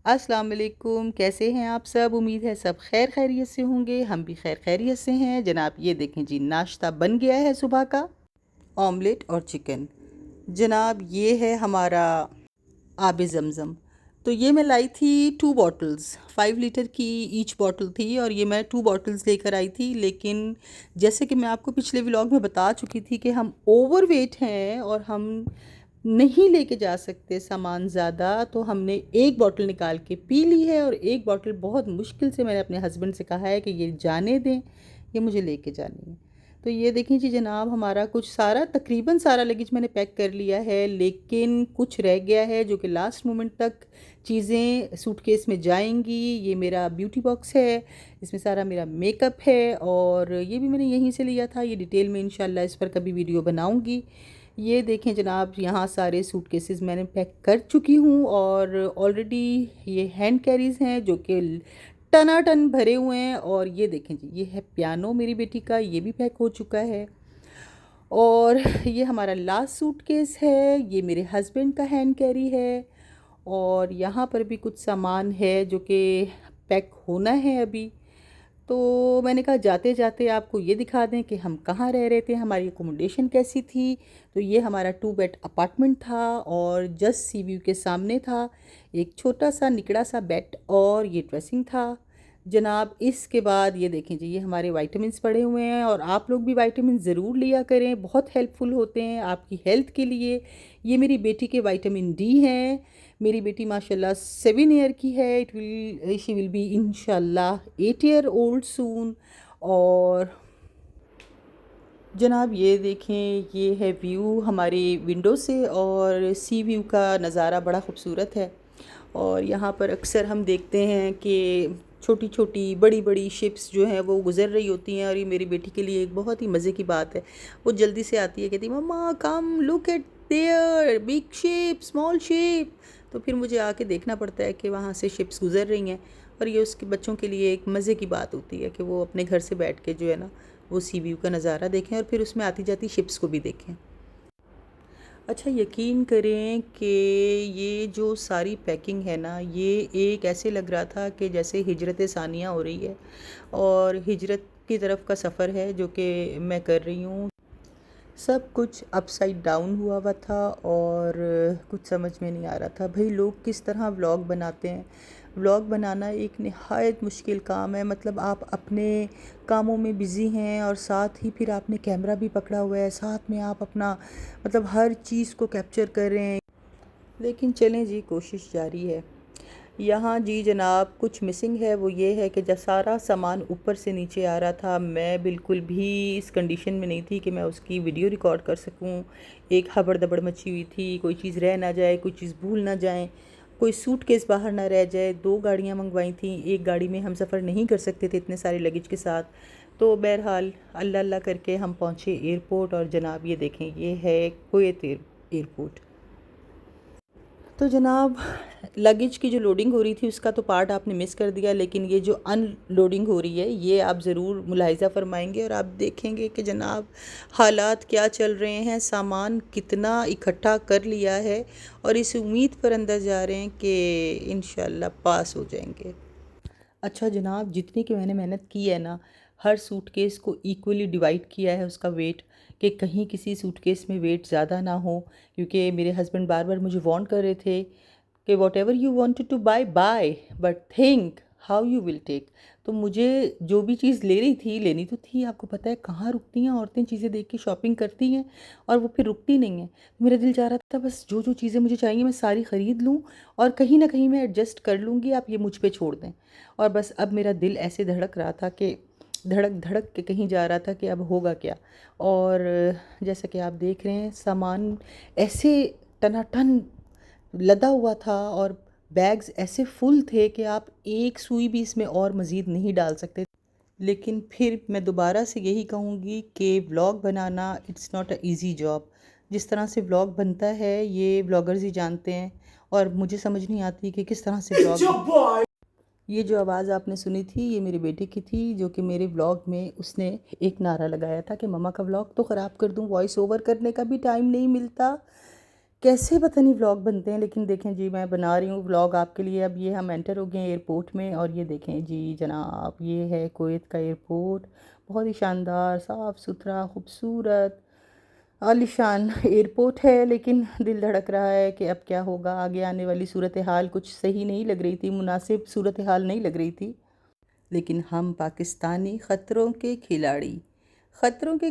अस्सलाम वालेकुम, कैसे हैं आप सब? उम्मीद है सब खैर खैरियत से होंगे। हम भी खैर खैरियत से हैं जनाब। ये देखें जी, नाश्ता बन गया है सुबह का, ऑमलेट और चिकन। जनाब ये है हमारा आब ज़मज़म। तो ये मैं लाई थी 2 बॉटल्स, 5 लीटर की ईच बॉटल थी और ये मैं 2 बॉटल्स लेकर आई थी। लेकिन जैसे कि मैं आपको पिछले व्लॉग में बता चुकी थी कि हम ओवरवेट हैं और हम नहीं लेके जा सकते सामान ज़्यादा, तो हमने एक बॉटल निकाल के पी ली है और एक बॉटल बहुत मुश्किल से मैंने अपने हस्बैंड से कहा है कि ये जाने दें, ये मुझे लेके जानी है। तो ये देखें जी जनाब, हमारा कुछ सारा तकरीबन सारा लगेज मैंने पैक कर लिया है, लेकिन कुछ रह गया है जो कि लास्ट मोमेंट तक चीज़ें सूटकेस में जाएंगी। ये मेरा ब्यूटी बॉक्स है, इसमें सारा मेरा मेकअप है और ये भी मैंने यहीं से लिया था। ये डिटेल में इंशाल्लाह इस पर कभी वीडियो बनाऊंगी। ये देखें जनाब, यहाँ सारे सूटकेसेस मैंने पैक कर चुकी हूँ और ऑलरेडी ये हैंड कैरीज़ हैं जो कि टनाटन भरे हुए हैं। और ये देखें जी, ये है पियानो मेरी बेटी का, ये भी पैक हो चुका है। और ये हमारा लास्ट सूटकेस है, ये मेरे हस्बैंड का हैंड कैरी है। और यहाँ पर भी कुछ सामान है जो कि पैक होना है अभी। तो मैंने कहा जाते जाते आपको ये दिखा दें कि हम कहाँ रह रहे थे, हमारी अकोमोडेशन कैसी थी। तो ये हमारा 2 बेड अपार्टमेंट था और जस्ट सी व्यू के सामने था एक छोटा सा निकड़ा सा बेड और ये ड्रेसिंग था जनाब। इसके बाद ये देखें जी, ये हमारे विटामिन्स पड़े हुए हैं और आप लोग भी विटामिन ज़रूर लिया करें, बहुत हेल्पफुल होते हैं आपकी हेल्थ के लिए। ये मेरी बेटी के विटामिन डी हैं। मेरी बेटी माशाल्लाह 7 ईयर की है, शी विल बी इंशाल्लाह 8 ईयर ओल्ड सून। और जनाब ये देखें, ये है व्यू हमारे विंडो से और सी व्यू का नज़ारा बड़ा ख़ूबसूरत है। और यहाँ पर अक्सर हम देखते हैं कि छोटी छोटी बड़ी बड़ी शिप्स जो हैं वो गुज़र रही होती हैं और ये मेरी बेटी के लिए एक बहुत ही मज़े की बात है। वो जल्दी से आती है, कहती मम्मा come look at there big ship small ship. तो फिर मुझे आके देखना पड़ता है कि वहाँ से शिप्स गुज़र रही हैं और ये उसके बच्चों के लिए एक मज़े की बात होती है कि वो अपने घर से बैठ के जो है ना वो सी व्यू का नज़ारा देखें और फिर उसमें आती जाती शिप्स को भी देखें। अच्छा यकीन करें कि ये जो सारी पैकिंग है ना, ये एक ऐसे लग रहा था कि जैसे हिजरत सानिया हो रही है और हिजरत की तरफ का सफ़र है जो कि मैं कर रही हूँ। सब कुछ अपसाइड डाउन हुआ हुआ था और कुछ समझ में नहीं आ रहा था भाई लोग किस तरह व्लॉग बनाते हैं। व्लॉग बनाना एक निहायत मुश्किल काम है, मतलब आप अपने कामों में बिज़ी हैं और साथ ही फिर आपने कैमरा भी पकड़ा हुआ है, साथ में आप अपना मतलब हर चीज़ को कैप्चर कर रहे हैं। लेकिन चलें जी, कोशिश जारी है। यहाँ जी जनाब कुछ मिसिंग है, वो ये है कि जब सारा सामान ऊपर से नीचे आ रहा था मैं बिल्कुल भी इस कंडीशन में नहीं थी कि मैं उसकी वीडियो रिकॉर्ड कर सकूँ। एक हबड़ दबड़ मची हुई थी, कोई चीज़ रह ना जाए, कोई चीज़ भूल ना जाए, कोई सूटकेस बाहर ना रह जाए। 2 गाड़ियाँ मंगवाई थी, एक गाड़ी में हम सफ़र नहीं कर सकते थे इतने सारे लगेज के साथ। तो बहरहाल अल्लाह अल्लाह करके हम पहुँचे एयरपोर्ट और जनाब ये देखें, ये है कुवैत एयरपोर्ट। तो जनाब लगेज की जो लोडिंग हो रही थी उसका तो पार्ट आपने मिस कर दिया, लेकिन ये जो अनलोडिंग हो रही है ये आप ज़रूर मुलाहिज़ा फरमाएंगे और आप देखेंगे कि जनाब हालात क्या चल रहे हैं, सामान कितना इकट्ठा कर लिया है और इस उम्मीद पर अंदर जा रहे हैं कि इंशाल्लाह पास हो जाएंगे। अच्छा जनाब, जितनी की मैंने मेहनत की है ना, हर सूटकेस को इक्वली डिवाइड किया है उसका वेट, कि कहीं किसी सूटकेस में वेट ज़्यादा ना हो। क्योंकि मेरे हस्बैंड बार बार मुझे वार्न कर रहे थे कि whatever you wanted to buy buy but think how you will take. तो मुझे जो भी चीज़ ले रही थी लेनी तो थी, आपको पता है कहाँ रुकती हैं औरतें, चीज़ें देख के शॉपिंग करती हैं और वो फिर रुकती नहीं हैं। तो मेरा दिल चाह रहा था बस जो जो चीज़ें मुझे चाहिए मैं सारी ख़रीद लूँ और कहीं ना कहीं मैं एडजस्ट कर लूँगी, आप ये मुझ पे छोड़ दें। और बस अब मेरा दिल ऐसे धड़क रहा था कि धड़क धड़क के कहीं जा रहा था कि अब होगा क्या। और जैसा कि आप देख रहे हैं सामान ऐसे टनाटन लदा हुआ था और बैग्स ऐसे फुल थे कि आप एक सुई भी इसमें और मज़ीद नहीं डाल सकते। लेकिन फिर मैं दोबारा से यही कहूँगी कि vlog banana it's not a easy job. जिस तरह से व्लॉग बनता है ये व्लॉगर्स ही जानते हैं और मुझे समझ नहीं आती कि किस तरह से व्लॉग। ये जो आवाज़ आपने सुनी थी ये मेरे बेटे की थी, जो कि मेरे व्लॉग में उसने एक नारा लगाया था कि मम्मा का व्लॉग तो ख़राब कर दूं, वॉइस ओवर करने का भी टाइम नहीं मिलता, कैसे पता नहीं व्लॉग बनते हैं, लेकिन देखें जी मैं बना रही हूँ व्लॉग आपके लिए। अब ये हम एंटर हो गए हैं एयरपोर्ट में, और ये देखें जी जनाब, ये है कुवैत का एयरपोर्ट। बहुत ही शानदार, साफ़ सुथरा, खूबसूरत, आलीशान एयरपोर्ट है। लेकिन दिल धड़क रहा है कि अब क्या होगा आगे। आने वाली सूरत हाल कुछ सही नहीं लग रही थी, मुनासिब सूरत हाल नहीं लग रही थी। लेकिन हम पाकिस्तानी ख़तरों के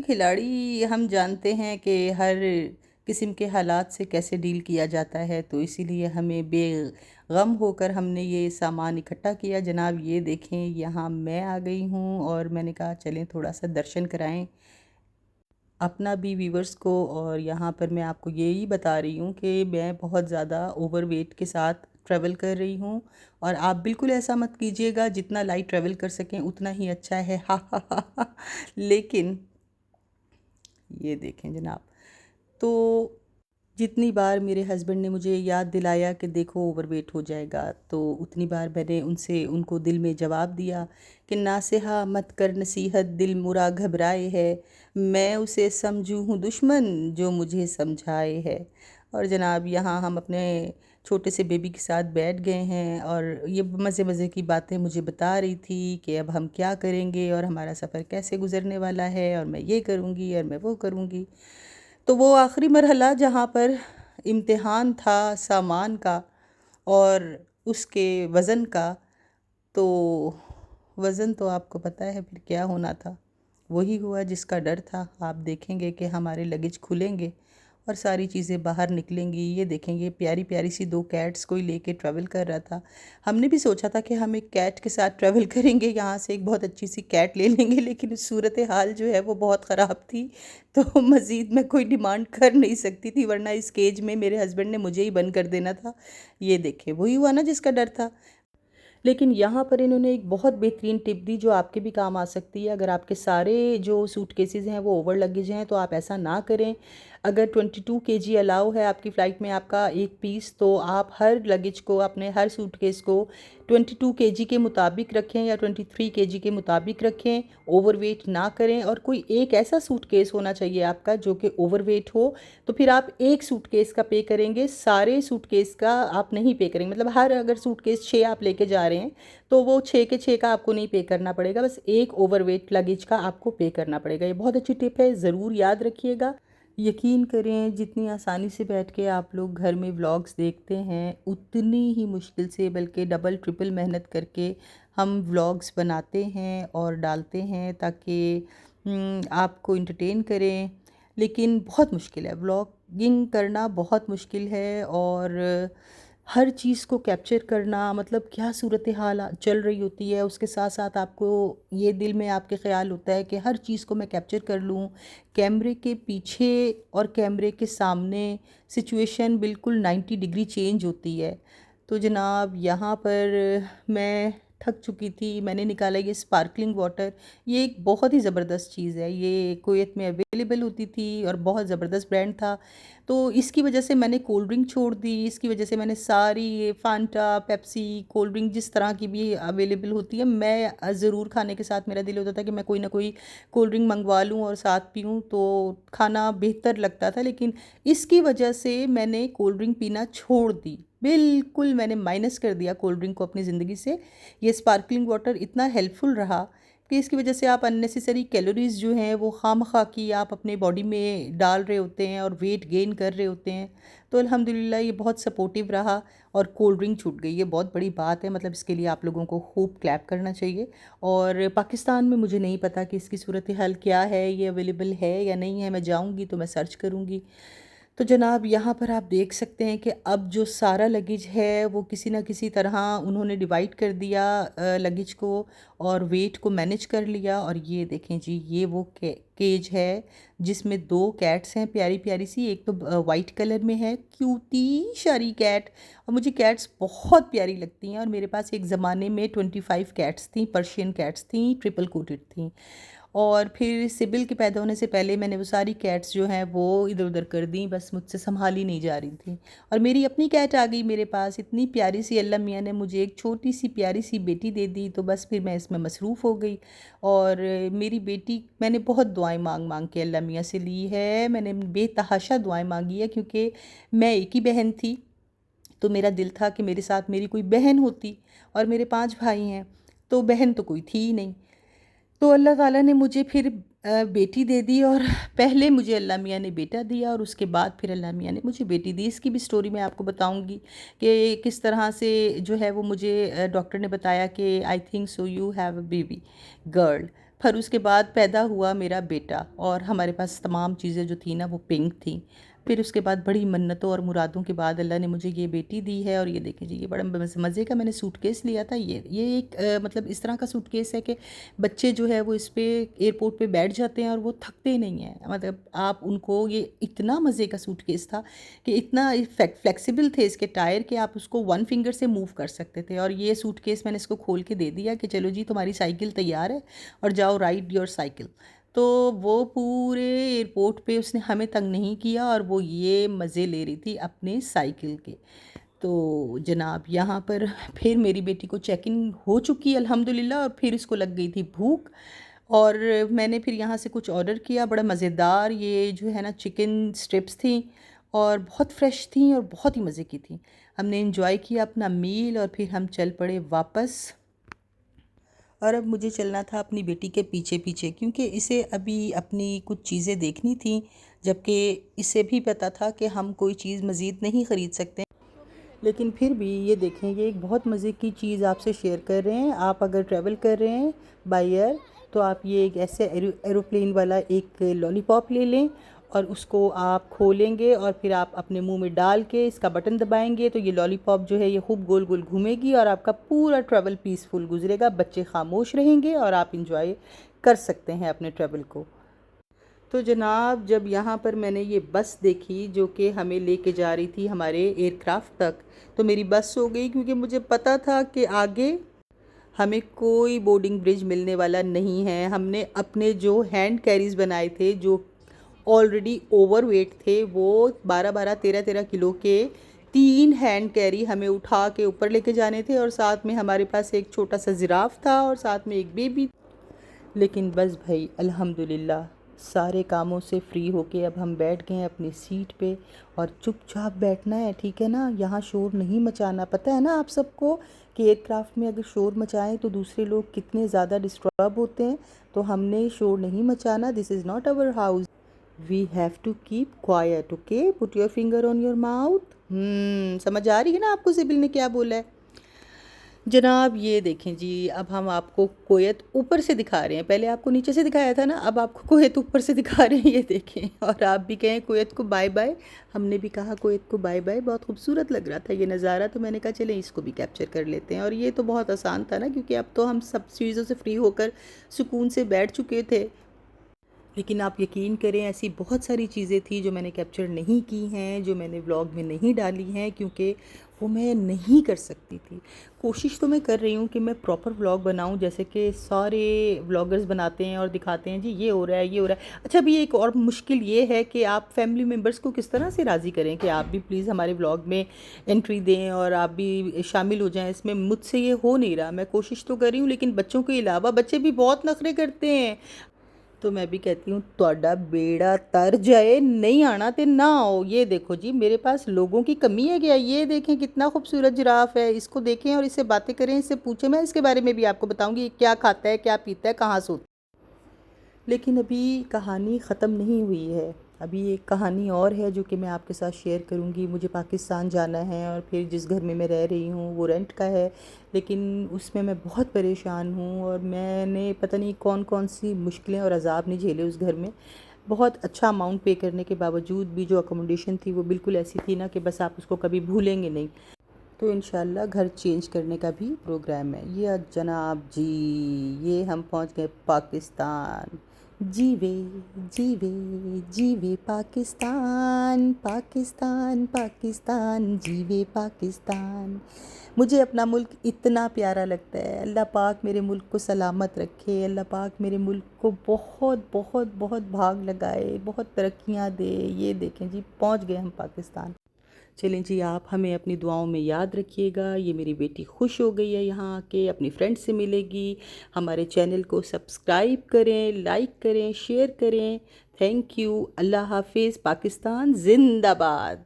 खिलाड़ी हम जानते हैं कि हर किस्म के हालात से कैसे डील किया जाता है। तो इसीलिए हमें बेगम होकर हमने ये सामान इकट्ठा किया। जनाब ये देखें, यहाँ मैं आ गई हूँ और मैंने कहा चलें थोड़ा सा दर्शन कराएं अपना भी व्यूवर्स को। और यहाँ पर मैं आपको यही बता रही हूँ कि मैं बहुत ज़्यादा ओवरवेट के साथ ट्रैवल कर रही हूँ। और आप बिल्कुल ऐसा मत कीजिएगा, जितना लाइट ट्रैवल कर सकें उतना ही अच्छा है। हा हा हा हा। लेकिन ये देखें जनाब, तो जितनी बार मेरे हस्बैंड ने मुझे याद दिलाया कि देखो ओवरवेट हो जाएगा, तो उतनी बार मैंने उनको दिल में जवाब दिया कि नासिहा मत कर नसीहत, दिल मुरा घबराए है, मैं उसे समझूँ हूँ दुश्मन जो मुझे समझाए है। और जनाब यहाँ हम अपने छोटे से बेबी के साथ बैठ गए हैं, और ये मज़े मज़े की बातें मुझे बता रही थी कि अब हम क्या करेंगे और हमारा सफ़र कैसे गुज़रने वाला है, और मैं ये करूँगी और मैं वो करूँगी। तो वो आखिरी मरहला जहाँ पर इम्तिहान था सामान का और उसके वज़न का, तो वज़न तो आपको पता है फिर क्या होना था। वही हुआ जिसका डर था। आप देखेंगे कि हमारे लगेज खुलेंगे और सारी चीज़ें बाहर निकलेंगी। ये देखेंगे प्यारी प्यारी सी दो कैट्स कोई लेके ट्रैवल कर रहा था। हमने भी सोचा था कि हम एक कैट के साथ ट्रैवल करेंगे, यहाँ से एक बहुत अच्छी सी कैट ले लेंगे, लेकिन सूरत हाल जो है वो बहुत ख़राब थी। तो मज़ीद मैं कोई डिमांड कर नहीं सकती थी, वरना इस केज में मेरे हस्बैंड ने मुझे ही बंद कर देना था। ये देखें वही हुआ ना जिसका डर था। लेकिन यहाँ पर इन्होंने एक बहुत बेहतरीन टिप दी जो आपके भी काम आ सकती है। अगर आपके सारे जो सूटकेसेस हैं वो ओवर लगेज हैं तो आप ऐसा ना करें। अगर 22 केजी अलाउ है आपकी फ़्लाइट में आपका एक पीस, तो आप हर लगेज को, अपने हर सूटकेस को 22 केजी के मुताबिक रखें या 23 केजी के मुताबिक रखें। ओवरवेट ना करें। और कोई एक ऐसा सूटकेस होना चाहिए आपका जो कि ओवरवेट हो, तो फिर आप एक सूटकेस का पे करेंगे, सारे सूटकेस का आप नहीं पे करेंगे। मतलब हर अगर सूटकेस 6 आप लेके जा रहे हैं तो वो 6 के 6 का आपको नहीं पे करना पड़ेगा, बस एक ओवरवेट लगेज का आपको पे करना पड़ेगा। ये बहुत अच्छी टिप है, ज़रूर याद रखिएगा। यकीन करें जितनी आसानी से बैठ के आप लोग घर में व्लॉग्स देखते हैं, उतनी ही मुश्किल से, बल्कि डबल ट्रिपल मेहनत करके हम व्लॉग्स बनाते हैं और डालते हैं ताकि आपको इंटरटेन करें। लेकिन बहुत मुश्किल है, व्लॉगिंग करना बहुत मुश्किल है। और हर चीज़ को कैप्चर करना, मतलब क्या सूरत हाल चल रही होती है, उसके साथ साथ आपको ये दिल में आपके ख़्याल होता है कि हर चीज़ को मैं कैप्चर कर लूँ। कैमरे के पीछे और कैमरे के सामने सिचुएशन बिल्कुल 90 डिग्री चेंज होती है। तो जनाब यहाँ पर मैं थक चुकी थी। मैंने निकाला ये स्पार्कलिंग वाटर। ये एक बहुत ही ज़बरदस्त चीज़ है, ये कुवैत में अवेलेबल होती थी और बहुत ज़बरदस्त ब्रांड था। तो इसकी वजह से मैंने कोल्ड ड्रिंक छोड़ दी, इसकी वजह से मैंने सारी ये फांटा, पेप्सी, कोल्ड ड्रिंक जिस तरह की भी अवेलेबल होती है, मैं ज़रूर खाने के साथ मेरा दिल होता था कि मैं कोई ना कोई कोल्ड ड्रिंक मंगवा लूँ और साथ पीऊँ, तो खाना बेहतर लगता था। लेकिन इसकी वजह से मैंने कोल्ड ड्रिंक पीना छोड़ दी, बिल्कुल मैंने माइनस कर दिया कोल्ड ड्रिंक को अपनी ज़िंदगी से। ये स्पार्कलिंग वाटर इतना हेल्पफुल रहा कि इसकी वजह से आप अननेसेसरी कैलोरीज़ जो हैं वो खामखा की आप अपने बॉडी में डाल रहे होते हैं और वेट गेन कर रहे होते हैं। तो अल्हम्दुलिल्लाह ये बहुत सपोर्टिव रहा और कोल्ड ड्रिंक छूट गई, ये बहुत बड़ी बात है। मतलब इसके लिए आप लोगों को खूब क्लैप करना चाहिए। और पाकिस्तान में मुझे नहीं पता कि इसकी सूरत हाल क्या है, ये अवेलेबल है या नहीं है। मैं जाऊँगी तो मैं सर्च करूँगी। तो जनाब यहाँ पर आप देख सकते हैं कि अब जो सारा लगेज है वो किसी ना किसी तरह उन्होंने डिवाइड कर दिया लगेज को, और वेट को मैनेज कर लिया। और ये देखें जी, ये वो केज है जिसमें दो कैट्स हैं प्यारी प्यारी सी। एक तो वाइट कलर में है, क्यूटी शारी कैट। और मुझे कैट्स बहुत प्यारी लगती हैं, और मेरे पास एक ज़माने में 25 कैट्स थी, पर्शियन कैट्स थी, ट्रिपल कोटेड थी। और फिर सिबिल के पैदा होने से पहले मैंने वो सारी कैट्स जो हैं वो इधर उधर कर दी, बस मुझसे संभाली नहीं जा रही थी। और मेरी अपनी कैट आ गई मेरे पास, इतनी प्यारी सी, अल्लाह मियाँ ने मुझे एक छोटी सी प्यारी सी बेटी दे दी। तो बस फिर मैं इसमें मसरूफ़ हो गई। और मेरी बेटी मैंने बहुत दुआएं मांग मांग के अल्लाह मियाँ से ली है, मैंने बेतहाशा दुआएं मांगी है, क्योंकि मैं एक ही बहन थी। तो मेरा दिल था कि मेरे साथ मेरी कोई बहन होती, और मेरे 5 भाई हैं, तो बहन तो कोई थी ही नहीं। तो अल्लाह ताला ने मुझे फिर बेटी दे दी। और पहले मुझे अल्लाह मियाँ ने बेटा दिया, और उसके बाद फिर अल्लाह मियाँ ने मुझे बेटी दी। इसकी भी स्टोरी मैं आपको बताऊंगी कि किस तरह से जो है वो मुझे डॉक्टर ने बताया कि I think so you have a baby girl. फिर उसके बाद पैदा हुआ मेरा बेटा, और हमारे पास तमाम चीज़ें जो थी ना वो पिंक थी। फिर उसके बाद बड़ी मन्नतों और मुरादों के बाद अल्लाह ने मुझे ये बेटी दी है। और ये देखें जी, ये बड़ा मज़े का मैंने सूटकेस लिया था। ये एक मतलब इस तरह का सूटकेस है कि बच्चे जो है वो इस पे एयरपोर्ट पे बैठ जाते हैं और वो थकते नहीं हैं। मतलब आप उनको, ये इतना मज़े का सूटकेस था कि इतना फ्लेक्सिबल थे इसके टायर कि आप उसको वन फिंगर से मूव कर सकते थे। और ये सूटकेस मैंने इसको खोल के दे दिया कि चलो जी तुम्हारी साइकिल तैयार है और जाओ राइड योर साइकिल। तो वो पूरे एयरपोर्ट पे उसने हमें तंग नहीं किया, और वो ये मज़े ले रही थी अपने साइकिल के। तो जनाब यहाँ पर फिर मेरी बेटी को चेक इन हो चुकी अल्हम्दुलिल्लाह, और फिर इसको लग गई थी भूख। और मैंने फिर यहाँ से कुछ ऑर्डर किया, बड़ा मज़ेदार ये जो है ना चिकन स्ट्रिप्स थी, और बहुत फ्रेश थी और बहुत ही मज़े की थी। हमने इंजॉय किया अपना मील, और फिर हम चल पड़े वापस। और अब मुझे चलना था अपनी बेटी के पीछे पीछे, क्योंकि इसे अभी अपनी कुछ चीज़ें देखनी थी, जबकि इसे भी पता था कि हम कोई चीज़ मज़ीद नहीं ख़रीद सकते। लेकिन फिर भी ये देखें, ये एक बहुत मज़े की चीज़ आपसे शेयर कर रहे हैं। आप अगर ट्रैवल कर रहे हैं बाय एयर, तो आप ये एक ऐसे एरोप्लेन वाला एक लॉलीपॉप ले लें, और उसको आप खोलेंगे और फिर आप अपने मुंह में डाल के इसका बटन दबाएंगे, तो ये लॉलीपॉप जो है ये खूब गोल गोल घूमेगी, और आपका पूरा ट्रैवल पीसफुल गुजरेगा। बच्चे खामोश रहेंगे और आप इंजॉय कर सकते हैं अपने ट्रैवल को। तो जनाब, जब यहाँ पर मैंने ये बस देखी जो कि हमें लेके जा रही थी हमारे एयरक्राफ्ट तक, तो मेरी बस हो गई, क्योंकि मुझे पता था कि आगे हमें कोई बोर्डिंग ब्रिज मिलने वाला नहीं है। हमने अपने जो हैंड कैरीज बनाए थे, जो ऑलरेडी ओवरवेट थे, वो 12-12, 13-13 किलो के 3 हैंड कैरी हमें उठा के ऊपर लेके जाने थे, और साथ में हमारे पास एक छोटा सा जिराफ था और साथ में एक बेबी। लेकिन बस भाई अल्हम्दुलिल्लाह सारे कामों से फ्री होके अब हम बैठ गए हैं अपनी सीट पे, और चुपचाप बैठना है, ठीक है ना। यहाँ शोर नहीं मचाना। पता है ना आप सबको कि एयरक्राफ्ट में अगर शोर मचाएं तो दूसरे लोग कितने ज़्यादा डिस्टर्ब होते हैं। तो हमने शोर नहीं मचाना। This is not our house, we have to keep quiet, okay. Put your finger on your mouth. समझ आ रही है ना आपको सिबिल ने क्या बोला है। जनाब ये देखें जी, अब हम आपको कोयत ऊपर से दिखा रहे हैं। पहले आपको नीचे से दिखाया था ना, अब आपको कोयत ऊपर से दिखा रहे हैं, ये देखें। और आप भी कहें कोयत को बाय बाय। हमने भी कहा कोयत को बाय बाय। बहुत खूबसूरत लग रहा था ये नज़ारा, तो मैंने कहा चलें इसको भी कैप्चर कर लेते हैं। और ये तो बहुत आसान था ना, क्योंकि अब तो हम सब चीज़ों से फ्री होकर सुकून से बैठ चुके थे। लेकिन आप यकीन करें, ऐसी बहुत सारी चीज़ें थी जो मैंने कैप्चर नहीं की हैं, जो मैंने व्लॉग में नहीं डाली हैं, क्योंकि वो मैं नहीं कर सकती थी। कोशिश तो मैं कर रही हूँ कि मैं प्रॉपर व्लॉग बनाऊँ, जैसे कि सारे व्लॉगर्स बनाते हैं और दिखाते हैं जी ये हो रहा है, ये हो रहा है। अच्छा, अभी एक और मुश्किल ये है कि आप फैमिली मेम्बर्स को किस तरह से राज़ी करें कि आप भी प्लीज़ हमारे व्लॉग में एंट्री दें और आप भी शामिल हो जाएँ इसमें। मुझसे ये हो नहीं रहा। मैं कोशिश तो कर रही हूँ, लेकिन बच्चों के अलावा बच्चे भी बहुत नखरे करते हैं। तो मैं भी कहती हूँ ਤੁਹਾਡਾ बेड़ा तर जाए, नहीं आना तो ना आओ। ये देखो जी, मेरे पास लोगों की कमी है क्या। ये देखें कितना खूबसूरत जिराफ है, इसको देखें और इससे बातें करें, इससे पूछें। मैं इसके बारे में भी आपको बताऊंगी ये क्या खाता है, क्या पीता है, कहाँ सोता है। लेकिन अभी कहानी ख़त्म नहीं हुई है। अभी एक कहानी और है जो कि मैं आपके साथ शेयर करूंगी। मुझे पाकिस्तान जाना है, और फिर जिस घर में मैं रह रही हूँ वो रेंट का है, लेकिन उसमें मैं बहुत परेशान हूँ। और मैंने पता नहीं कौन कौन सी मुश्किलें और अज़ाब नहीं झेले उस घर में। बहुत अच्छा अमाउंट पे करने के बावजूद भी जो अकोमोडेशन थी वो बिल्कुल ऐसी थी ना कि बस आप उसको कभी भूलेंगे नहीं। तो इंशाल्लाह घर चेंज करने का भी प्रोग्राम है। ये जनाब जी, ये हम पहुंच गए पाकिस्तान। जीवे जीवे जीवे पाकिस्तान पाकिस्तान पाकिस्तान जीवे पाकिस्तान। मुझे अपना मुल्क इतना प्यारा लगता है। अल्लाह पाक मेरे मुल्क को सलामत रखे, अल्लाह पाक मेरे मुल्क को बहुत बहुत बहुत भाग लगाए, बहुत तरक्कियां दे। ये देखें जी, पहुंच गए हम पाकिस्तान। चलें जी, आप हमें अपनी दुआओं में याद रखिएगा। ये मेरी बेटी खुश हो गई है यहाँ आके, अपनी फ्रेंड से मिलेगी। हमारे चैनल को सब्सक्राइब करें, लाइक करें, शेयर करें। Thank you. अल्लाह हाफिज़। पाकिस्तान जिंदाबाद।